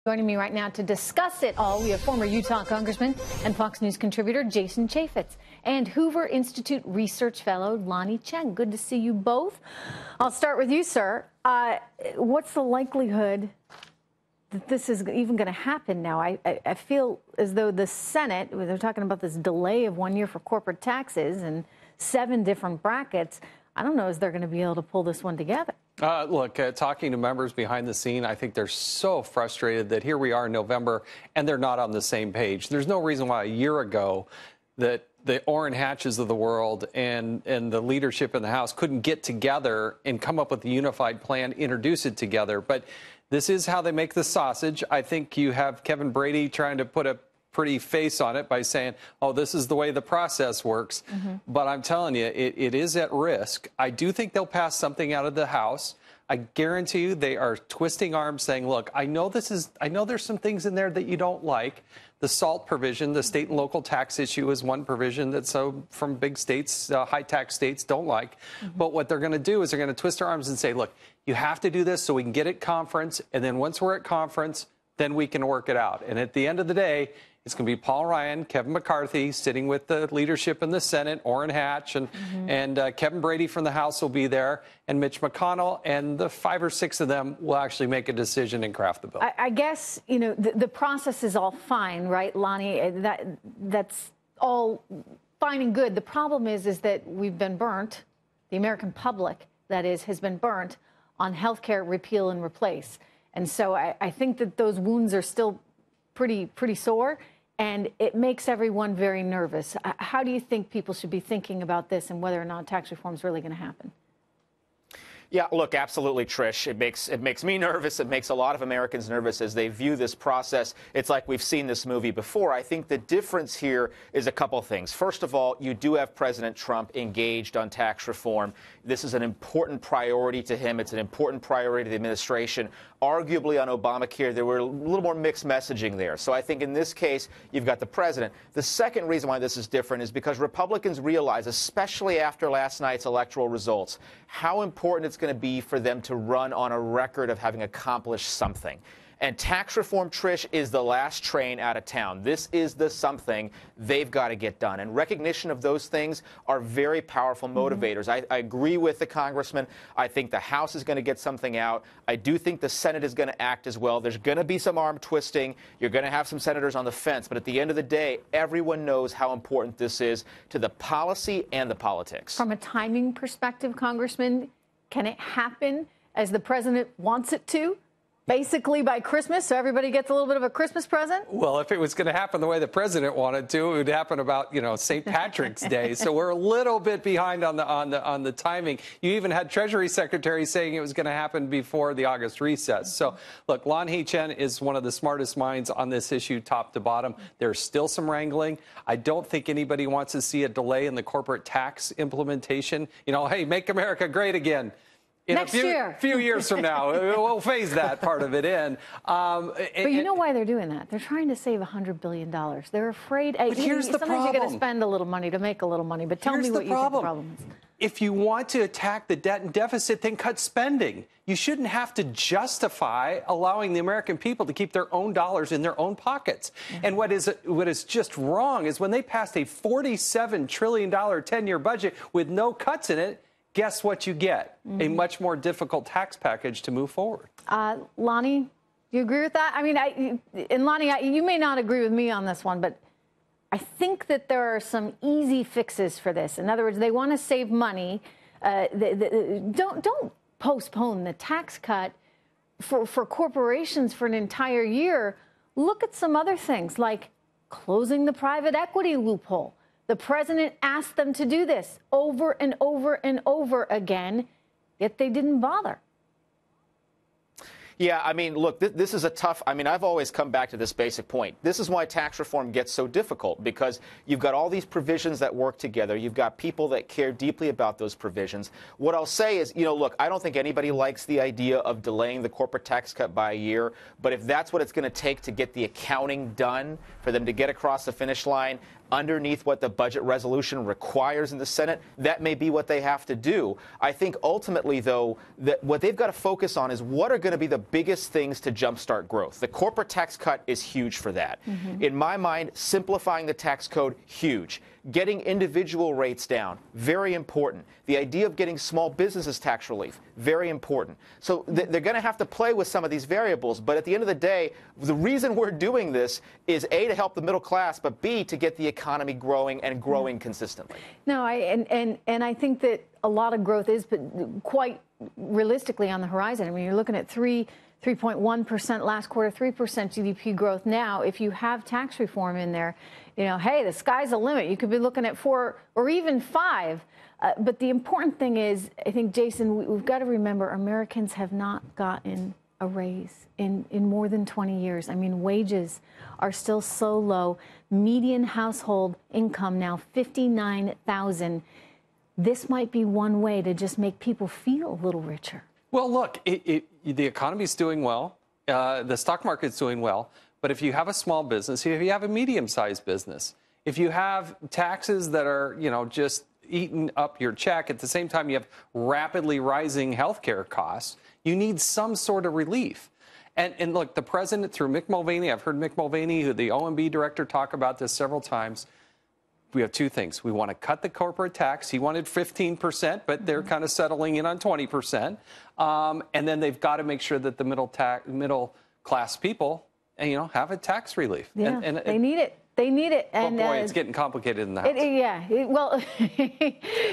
Joining me right now to discuss it all, we have former Utah Congressman and Fox News contributor Jason Chaffetz and Hoover Institute research fellow Lanhee Chen. Good to see you both. I'll start with you, sir. What's the likelihood that this is even going to happen now? I feel as though the Senate, they're talking about this delay of 1 year for corporate taxes and 7 different brackets. I don't know, is they're going to be able to pull this one together? Look, talking to members behind the scene, I think they're so frustrated that here we are in November and they're not on the same page. There's no reason why a year ago that the Orrin Hatches of the world and the leadership in the House couldn't get together and come up with a unified plan, introduce it together. But this is how they make the sausage. I think you have Kevin Brady trying to put a pretty face on it by saying, oh, this is the way the process works. But I'm telling you, it is at risk. I do think they'll pass something out of the House. I guarantee you they are twisting arms saying, look, I know there's some things in there that you don't like. The SALT provision, the state and local tax issue, is one provision that from big states, high tax states don't like. But what they're going to do is they're going to twist their arms and say, look, you have to do this so we can get at conference. And then once we're at conference, then we can work it out. And at the end of the day, it's going to be Paul Ryan, Kevin McCarthy sitting with the leadership in the Senate, Orrin Hatch, and Kevin Brady from the House will be there, and Mitch McConnell, and the 5 or 6 of them will actually make a decision and craft the bill. I guess, you know, the process is all fine, right, Lanhee? That's all fine and good. The problem is that we've been burnt, the American public, that is, has been burnt on health care repeal and replace. And so I think that those wounds are still pretty sore, and it makes everyone very nervous. How do you think people should be thinking about this and whether or not tax reform is really going to happen? Yeah, look, absolutely, Trish. It makes me nervous. It makes a lot of Americans nervous as they view this process. It's like we've seen this movie before. I think the difference here is a couple things. First of all, you do have President Trump engaged on tax reform. This is an important priority to him. It's an important priority to the administration. Arguably on Obamacare, there were a little more mixed messaging there. So I think in this case, you've got the president. The second reason why this is different is because Republicans realize, especially after last night's electoral results, how important it's going to be for them to run on a record of having accomplished something. And tax reform, Trish, is the last train out of town. This is the something they've got to get done. And recognition of those things are very powerful motivators. I agree with the congressman. I think the House is going to get something out. I do think the Senate is going to act as well. There's going to be some arm twisting. You're going to have some senators on the fence. But at the end of the day, everyone knows how important this is to the policy and the politics. From a timing perspective, Congressman, can it happen as the president wants it to? Basically by Christmas, so everybody gets a little bit of a Christmas present? Well, if it was going to happen the way the president wanted to, it would happen about, St. Patrick's Day. So we're a little bit behind on the timing. You even had Treasury Secretary saying it was going to happen before the August recess. So, look, Lanhee Chen is one of the smartest minds on this issue, top to bottom. There's still some wrangling. I don't think anybody wants to see a delay in the corporate tax implementation. Hey, make America great again. Next year. A few years from now, we'll phase that part of it in. But you know why they're doing that? They're trying to save $100 billion. They're afraid. Here's the problem. Sometimes you got to spend a little money to make a little money. But tell me what you think the problem is. If you want to attack the debt and deficit, then cut spending. You shouldn't have to justify allowing the American people to keep their own dollars in their own pockets. And what is just wrong is when they passed a $47 trillion 10-year budget with no cuts in it, guess what you get? A much more difficult tax package to move forward. Lanhee, do you agree with that? I mean, Lanhee, you may not agree with me on this one, but I think that there are some easy fixes for this. In other words, they want to save money. Don't postpone the tax cut for corporations for an entire year. Look at some other things like closing the private equity loophole. The president asked them to do this over and over and over again, yet they didn't bother. Yeah, I mean, look, this is a tough, I've always come back to this basic point. This is why tax reform gets so difficult, because you've got all these provisions that work together. You've got people that care deeply about those provisions. What I'll say is, look, I don't think anybody likes the idea of delaying the corporate tax cut by a year, but if that's what it's going to take to get the accounting done, for them to get across the finish line, underneath what the budget resolution requires in the Senate, that may be what they have to do. I think ultimately, though, that what they've got to focus on is what are going to be the biggest things to jumpstart growth. The corporate tax cut is huge for that. In my mind, simplifying the tax code, huge. Getting individual rates down, very important. The idea of getting small businesses tax relief, very important. So they're going to have to play with some of these variables. But at the end of the day, the reason we're doing this is A, to help the middle class, but B, to get the economy growing and growing consistently. No, and I think that a lot of growth is quite realistically on the horizon. I mean, you're looking at 3.1% last quarter, 3% GDP growth now. If you have tax reform in there, you know, hey, the sky's the limit. You could be looking at 4 or even 5. But the important thing is, I think, Jason, we've got to remember Americans have not gotten a raise in more than 20 years. I mean, wages are still so low. Median household income now $59,000. This might be one way to just make people feel a little richer. Well, look, the economy's doing well. The stock market's doing well. But if you have a small business, if you have a medium-sized business, if you have taxes that are, you know, just eating up your check, at the same time you have rapidly rising healthcare costs, you need some sort of relief. And look, the president, through Mick Mulvaney, I've heard Mick Mulvaney, the OMB director, talk about this several times. We have two things. We want to cut the corporate tax. He wanted 15%, but they're kind of settling in on 20%. And then they've got to make sure that the middle class people, you know, have a tax relief. Yeah, and they need it. They need it. And boy, it's getting complicated in the House. Well,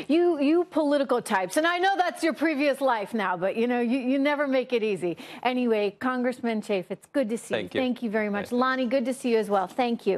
you political types, and I know that's your previous life now, but you know, you never make it easy. Anyway, Congressman Chaffetz, good to see you. Thank you. Thank you very much. Lanhee, good to see you as well. Thank you.